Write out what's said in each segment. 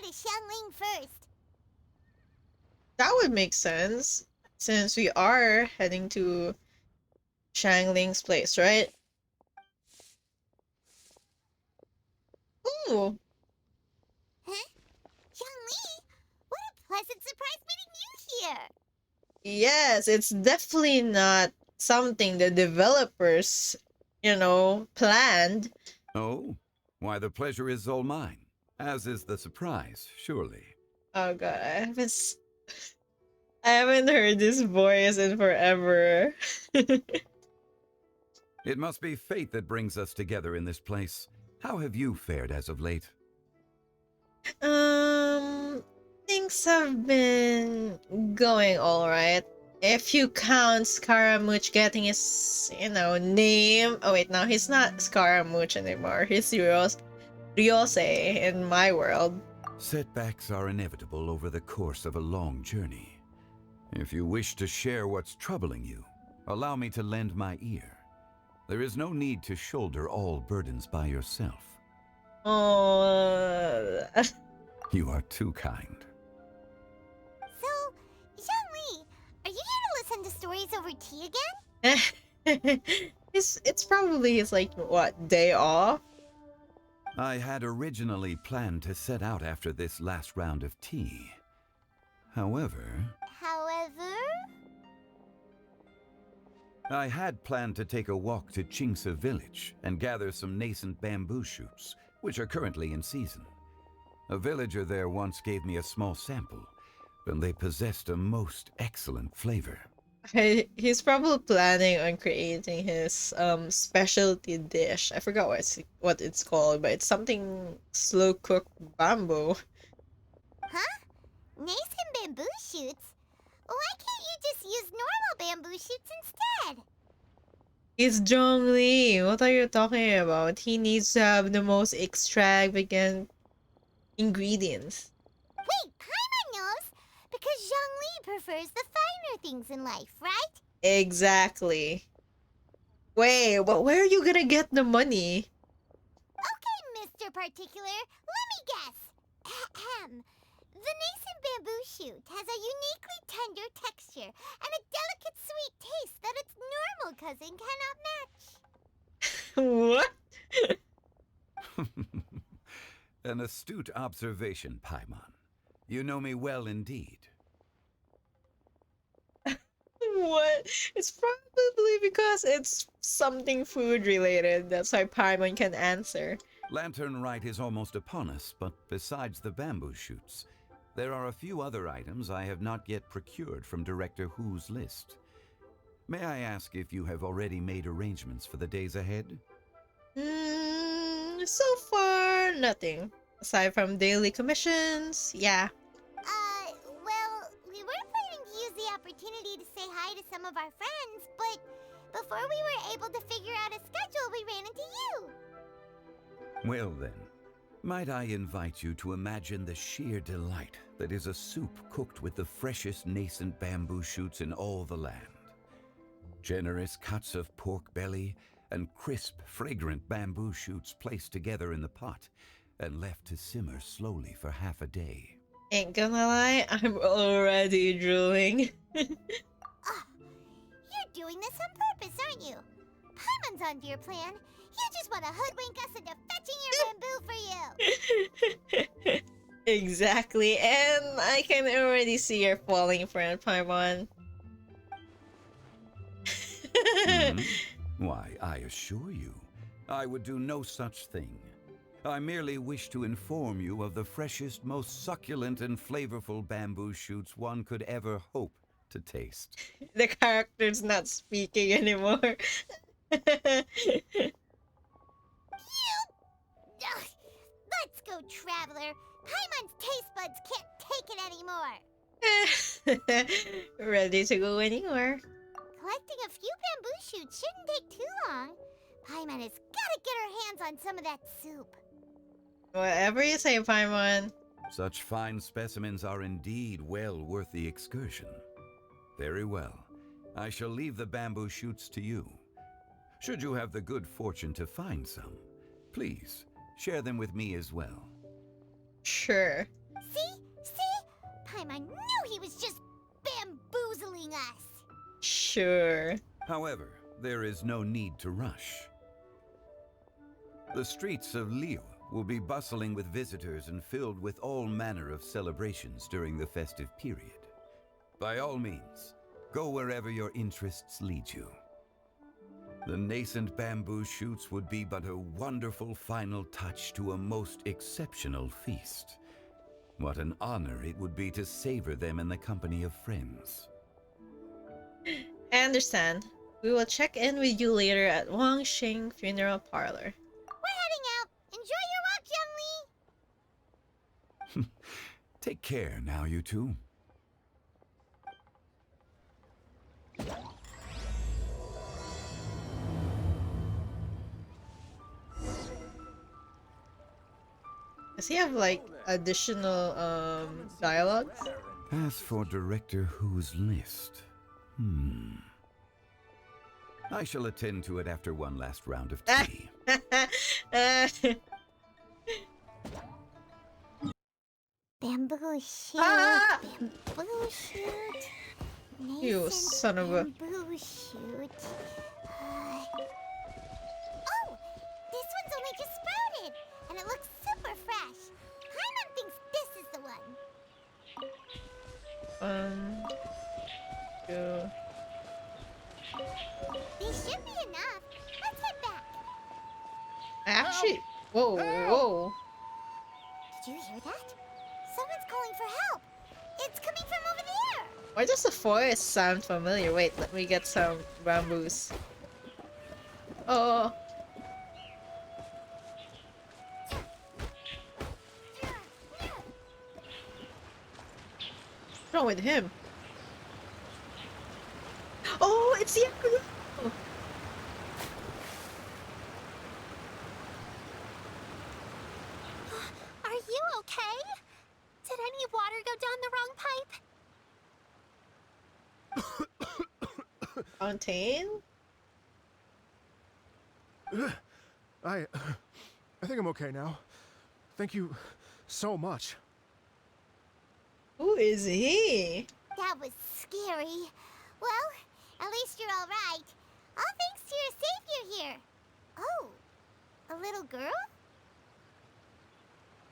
to Xiangling first. That would make sense since we are heading to Shangling's place, right? Ooh, Huh? Xiangli? What a pleasant surprise meeting you here. yes, it's definitely not something the developers, planned. Oh, why the pleasure is all mine, as is the surprise, surely. Oh god, I haven't heard this voice in forever. It must be fate that brings us together in this place. How have you fared as of late? Um, things have been going all right. If you count Scaramouche getting his, name. Oh wait, now he's not Scaramouche anymore. He's Ryose in my world. Setbacks are inevitable over the course of a long journey. If you wish to share what's troubling you, allow me to lend my ear. There is no need to shoulder all burdens by yourself. Oh, You are too kind. So, Xiangli, are you here to listen to stories over tea again? it's probably his like what day off. I had originally planned to set out after this last round of tea. However, However, I had planned to take a walk to Chingsa village and gather some nascent bamboo shoots, which are currently in season. A villager there once gave me a small sample, and they possessed a most excellent flavor. He's probably planning on creating his specialty dish. I forgot what it's called, but it's something slow cooked bamboo. huh? Nascent bamboo shoots? Why can't you just use normal bamboo shoots instead? It's Zhongli. What are you talking about? He needs to have the most extravagant ingredients. Wait, Paimon knows! Because Zhangli prefers the finer things in life, right? Exactly. Wait, but where are you gonna get the money? Okay, Mr. Particular, let me guess. Ahem. The nascent bamboo shoot has a uniquely tender texture and a delicate sweet taste that its normal cousin cannot match. What? An astute observation, Paimon. You know me well indeed. What? It's probably because it's something food related. That's why Paimon can answer. Lantern Rite is almost upon us, but besides the bamboo shoots, there are a few other items I have not yet procured from Director Hu's list. May I ask if you have already made arrangements for the days ahead? So far, nothing. Aside from daily commissions, yeah. Well, we were planning to use the opportunity to say hi to some of our friends, but before we were able to figure out a schedule, we ran into you. Well then, might I invite you to imagine the sheer delight that is a soup cooked with the freshest nascent bamboo shoots in all the land. Generous cuts of pork belly and crisp, fragrant bamboo shoots placed together in the pot and left to simmer slowly for half a day. Ain't gonna lie, I'm already drooling. Ah, you're doing this on purpose, aren't you? Paimon's onto your plan. You just want to hoodwink us into fetching your bamboo for you. Exactly, and I can already see you're falling for it, Paimon. Hmm? Why, I assure you, I would do no such thing. I merely wish to inform you of the freshest, most succulent and flavorful bamboo shoots one could ever hope to taste. The character's not speaking anymore. Ugh, let's go, Traveler. Paimon's taste buds can't take it anymore. Ready to go anywhere. Collecting a few bamboo shoots shouldn't take too long. Paimon has gotta get her hands on some of that soup. Whatever you say, Paimon. Such fine specimens are indeed well worth the excursion. Very well. I shall leave the bamboo shoots to you. Should you have the good fortune to find some, please share them with me as well. Sure. time, I knew he was just bamboozling us. Sure. However, there is no need to rush. The streets of Liyue will be bustling with visitors and filled with all manner of celebrations during the festive period. By all means, go wherever your interests lead you. The nascent bamboo shoots would be but a wonderful final touch to a most exceptional feast. What an honor it would be to savor them in the company of friends. I understand. We will check in with you later at Wangxing Funeral Parlor. We're heading out. Enjoy your walk, young Lee. Take care now, you two. Does he have like additional dialogues? As for Director Who's list, I shall attend to it after one last round of tea. Bamboo shoot, Ah! bamboo shoot. You Nascent son of a... bamboo shoot. Oh, this one's only just sprouted, and it looks super fresh. Paimon thinks this is the one. Yeah. These should be enough. Let's head back. Actually, whoa, whoa. Did you hear that? Someone's calling for help. It's coming from over there. Why does the forest sound familiar? Wait, let me get some bamboos. Oh. What's wrong with him? Oh, it's Yakuza! Are you okay? Did any water go down the wrong pipe? Fontaine? I think I'm okay now. Thank you so much. Who is he? That was scary. Well, at least you're all right. All thanks to your savior here. Oh, a little girl?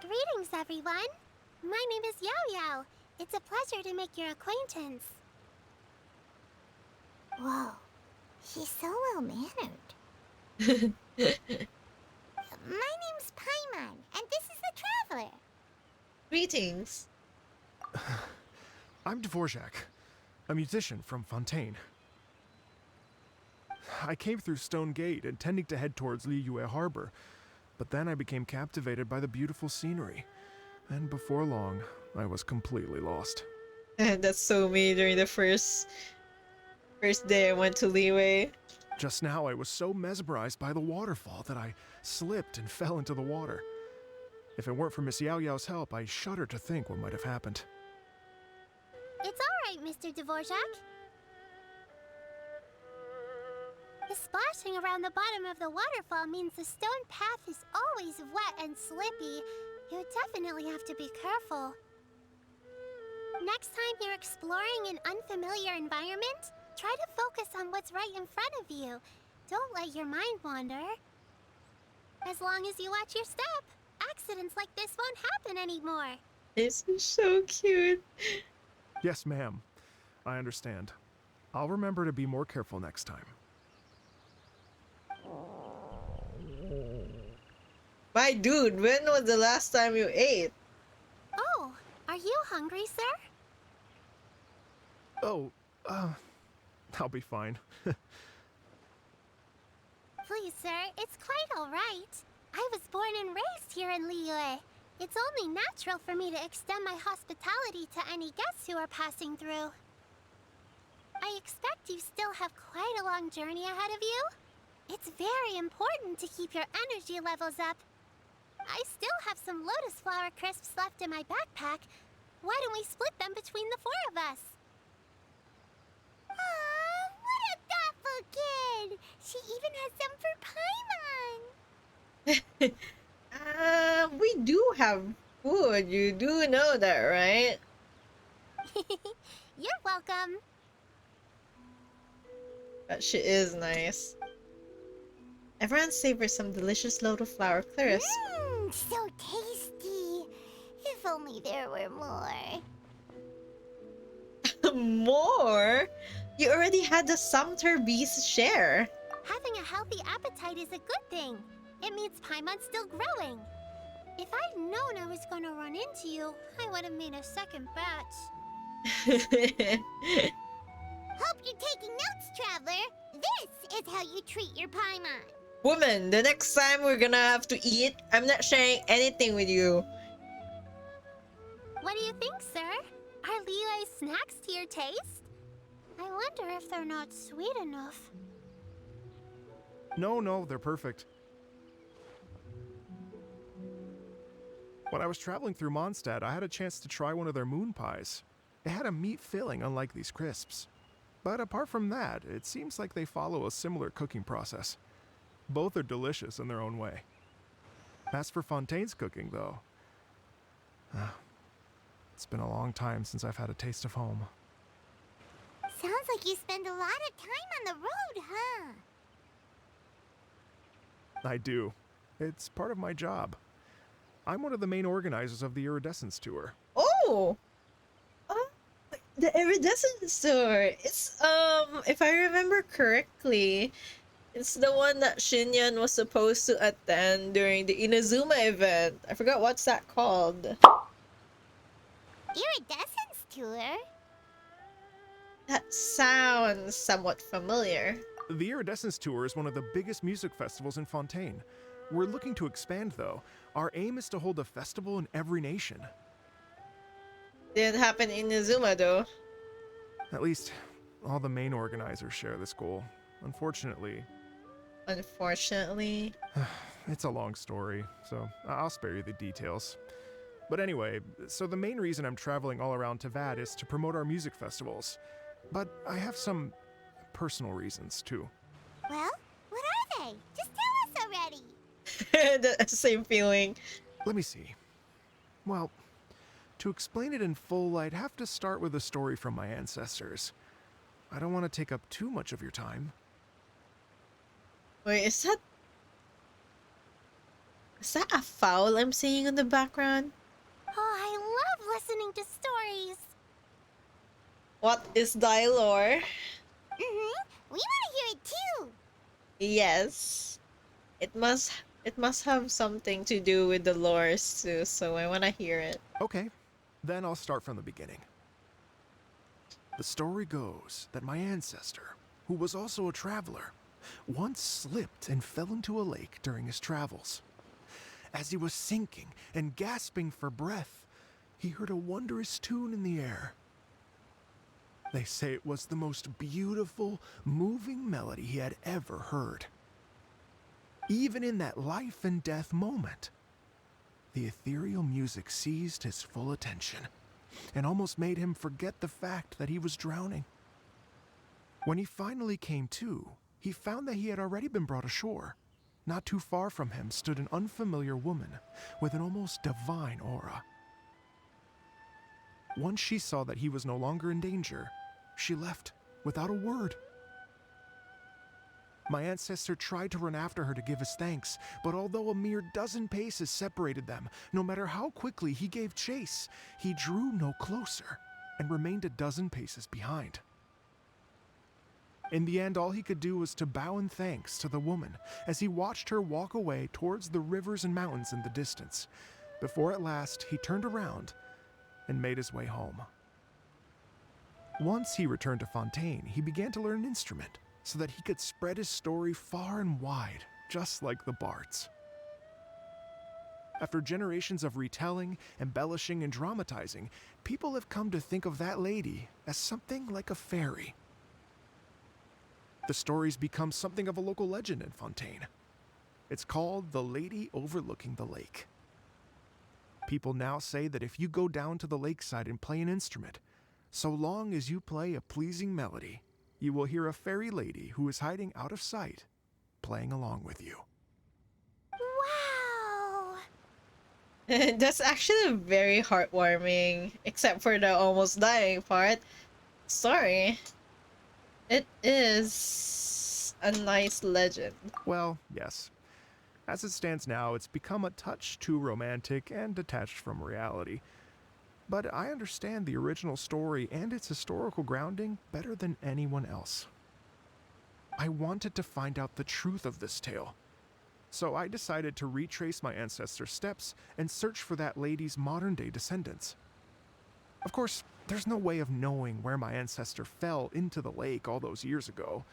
Greetings, everyone. My name is Yao Yao. It's a pleasure to make your acquaintance. Whoa, she's so well-mannered. My name's Paimon, and this is the Traveler. Greetings. I'm Dvorak, a musician from Fontaine. I came through Stone Gate intending to head towards Liyue Harbor, but then I became captivated by the beautiful scenery. And before long, I was completely lost. That's so me during the first day I went to Liyue. Just now, I was so mesmerized by the waterfall that I slipped and fell into the water. If it weren't for Miss Yao Yao's help, I shudder to think what might have happened. It's all right, Mr. Dvorak. The splashing around the bottom of the waterfall means the stone path is always wet and slippy. You definitely have to be careful. Next time you're exploring an unfamiliar environment, try to focus on what's right in front of you. Don't let your mind wander. As long as you watch your step, accidents like this won't happen anymore. This is so cute. Yes, ma'am. I understand. I'll remember to be more careful next time. My dude, when was the last time you ate? Oh, are you hungry, sir? Oh, I'll be fine. Please, sir, it's quite all right. I was born and raised here in Liyue. It's only natural for me to extend my hospitality to any guests who are passing through. I expect you still have quite a long journey ahead of you. It's very important to keep your energy levels up. I still have some lotus flower crisps left in my backpack. Why don't we split them between the four of us? Aw, what a thoughtful kid! She even has some for Paimon! We do have food. You do know that, right? You're welcome. But she is nice. Everyone savors some delicious lotus flower crisp. Mmm, so tasty. If only there were more. More? You already had the Sumter Bee's share. Having a healthy appetite is a good thing. It means Paimon's still growing. If I'd known I was gonna run into you, I would have made a second batch. Hope you're taking notes, Traveler. This is how you treat your Paimon. Woman, the next time we're gonna have to eat, I'm not sharing anything with you. What do you think, sir? Are Liyue's snacks to your taste? I wonder if they're not sweet enough. No, they're perfect. When I was traveling through Mondstadt, I had a chance to try one of their moon pies. It had a meat filling, unlike these crisps. But apart from that, it seems like they follow a similar cooking process. Both are delicious in their own way. As for Fontaine's cooking, though, it's been a long time since I've had a taste of home. Sounds like you spend a lot of time on the road, huh? I do. It's part of my job. I'm one of the main organizers of the Iridescence Tour. Oh! The Iridescence Tour. It's, if I remember correctly, it's the one that Shinyan was supposed to attend during the Inazuma event. I forgot what's that called. Iridescence tour? That sounds somewhat familiar. The Iridescence Tour is one of the biggest music festivals in Fontaine. We're looking to expand, though. Our aim is to hold a festival in every nation. Didn't happen in Inazuma though. At least, all the main organizers share this goal. Unfortunately, it's a long story, so I'll spare you the details. But anyway, so the main reason I'm traveling all around Tavad is to promote our music festivals. But I have some personal reasons, too. Well, what are they? Just tell us already. The same feeling. Let me see. Well, to explain it in full, I'd have to start with a story from my ancestors. I don't want to take up too much of your time. Wait, is that a fowl I'm seeing in the background? Oh, I love listening to stories. What is thy lore? We want to hear it too. Yes. It must have something to do with the lores too, so I wanna hear it. Okay, then I'll start from the beginning. The story goes that my ancestor, who was also a traveler, once slipped and fell into a lake during his travels. As he was sinking and gasping for breath, he heard a wondrous tune in the air. They say it was the most beautiful, moving melody he had ever heard. Even in that life and death moment, the ethereal music seized his full attention and almost made him forget the fact that he was drowning. When he finally came to, he found that he had already been brought ashore. Not too far from him stood an unfamiliar woman with an almost divine aura. Once she saw that he was no longer in danger, she left without a word. My ancestor tried to run after her to give his thanks, but although a mere dozen paces separated them, no matter how quickly he gave chase, he drew no closer and remained a dozen paces behind. In the end, all he could do was to bow in thanks to the woman as he watched her walk away towards the rivers and mountains in the distance, before at last he turned around and made his way home. Once he returned to Fontaine, he began to learn an instrument so that he could spread his story far and wide, just like the bards. After generations of retelling, embellishing, and dramatizing, people have come to think of that lady as something like a fairy. The story's become something of a local legend in Fontaine. It's called the Lady Overlooking the Lake. People now say that if you go down to the lakeside and play an instrument, so long as you play a pleasing melody, you will hear a fairy lady who is hiding out of sight, playing along with you. Wow! That's actually very heartwarming, except for the almost dying part. Sorry. It is a nice legend. Well, yes. As it stands now, it's become a touch too romantic and detached from reality. But I understand the original story and its historical grounding better than anyone else. I wanted to find out the truth of this tale. So I decided to retrace my ancestors' steps and search for that lady's modern day descendants. Of course, there's no way of knowing where my ancestor fell into the lake all those years ago,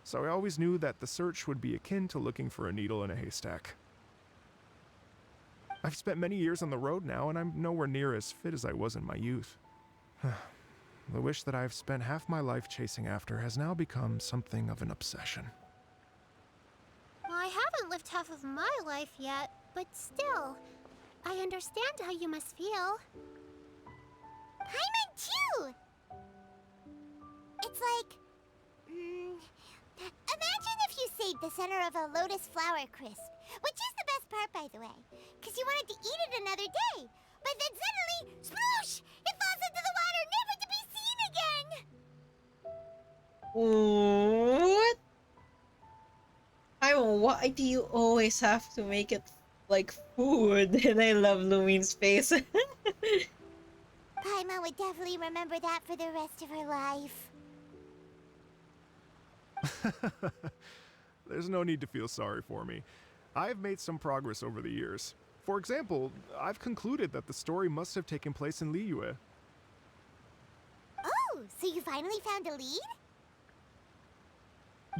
so I always knew that the search would be akin to looking for a needle in a haystack. I've spent many years on the road now, and I'm nowhere near as fit as I was in my youth. The wish that I've spent half my life chasing after has now become something of an obsession. Well, I haven't lived half of my life yet, but still, I understand how you must feel. Paimon too! It's like... imagine if you saved the center of a lotus flower crisp, which is the best part, by the way, because you wanted to eat it another day. But then suddenly, sploosh! It falls into the water, never to be seen again! What? Why do you always have to make it like food? And I love Lumine's face. Paimon would definitely remember that for the rest of her life. There's no need to feel sorry for me. I've made some progress over the years. For example, I've concluded that the story must have taken place in Liyue. Oh, so you finally found a lead?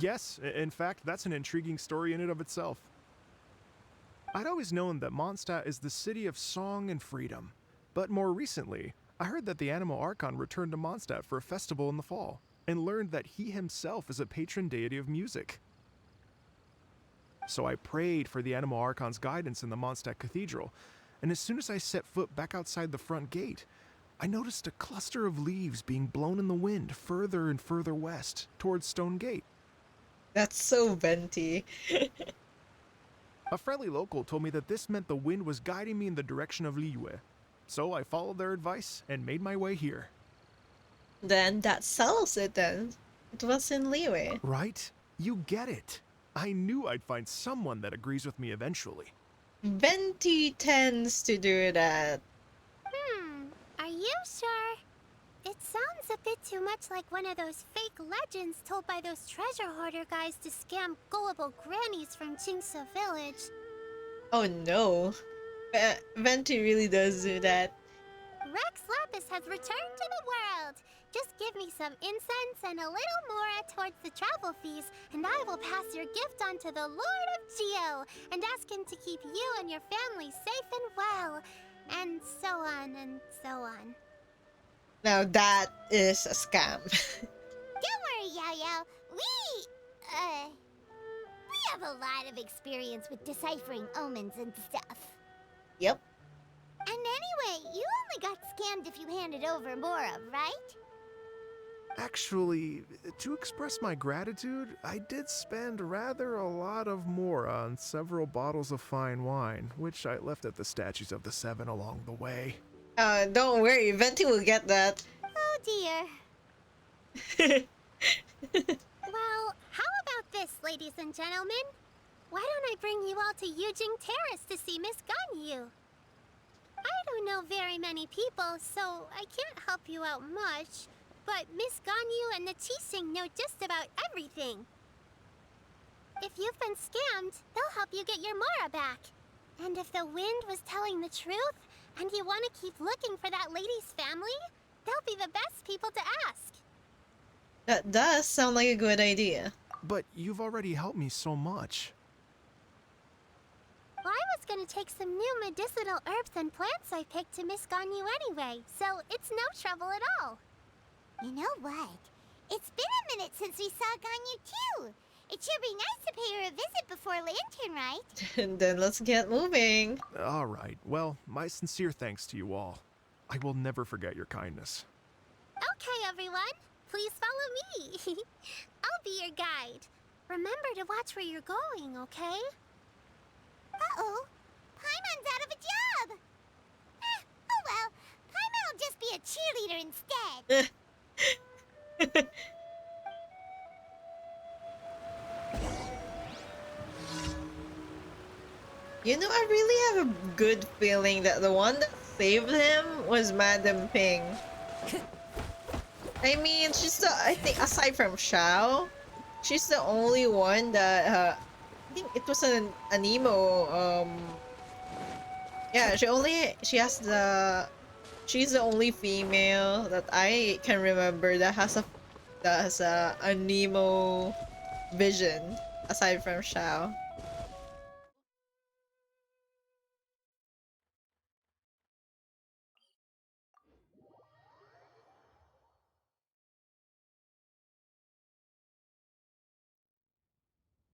Yes, in fact, that's an intriguing story in and of itself. I'd always known that Mondstadt is the city of song and freedom, but more recently, I heard that the Animal Archon returned to Mondstadt for a festival in the fall, and learned that he himself is a patron deity of music. So I prayed for the Animal Archon's guidance in the Mondstadt Cathedral, and as soon as I set foot back outside the front gate, I noticed a cluster of leaves being blown in the wind further and further west, towards Stone Gate. That's so venti. A friendly local told me that this meant the wind was guiding me in the direction of Liyue, so I followed their advice and made my way here. Then that settles it then. It was in Liyue. Right? You get it. I knew I'd find someone that agrees with me eventually. Venti tends to do that. Are you sure? It sounds a bit too much like one of those fake legends told by those treasure hoarder guys to scam gullible grannies from Jingsa Village. Oh no. Venti really does do that. Rex Lapis has returned to the world. Just give me some incense and a little more towards the travel fees, and I will pass your gift on to the Lord of Geo and ask him to keep you and your family safe and well. And so on and so on. Now that is a scam. Don't worry, Yao Yao. We have a lot of experience with deciphering omens and stuff. Yep. And anyway, you only got scammed if you handed over Mora, right? Actually, to express my gratitude, I did spend rather a lot of more on several bottles of fine wine, which I left at the Statues of the Seven along the way. Don't worry, Venti will get that. Oh dear. Well, how about this, ladies and gentlemen? Why don't I bring you all to Yujing Terrace to see Miss Ganyu? I don't know very many people, so I can't help you out much. But Miss Ganyu and the Qixing know just about everything. If you've been scammed, they'll help you get your Mora back. And if the wind was telling the truth, and you want to keep looking for that lady's family, they'll be the best people to ask. That does sound like a good idea. But you've already helped me so much. Well, I was gonna take some new medicinal herbs and plants I picked to Miss Ganyu anyway, so it's no trouble at all. You know what? It's been a minute since we saw Ganyu too. It should be nice to pay her a visit before Lantern, right? And then let's get moving. All right. Well, my sincere thanks to you all. I will never forget your kindness. Okay, everyone. Please follow me. I'll be your guide. Remember to watch where you're going, okay? Uh-oh. Paimon's out of a job. You know, I really have a good feeling that the one that saved him was Madam Ping. I mean, I think aside from Shao, she's the only one that, I think it was an emo, yeah, she's the only female that I can remember that has a Nemo vision aside from Shao.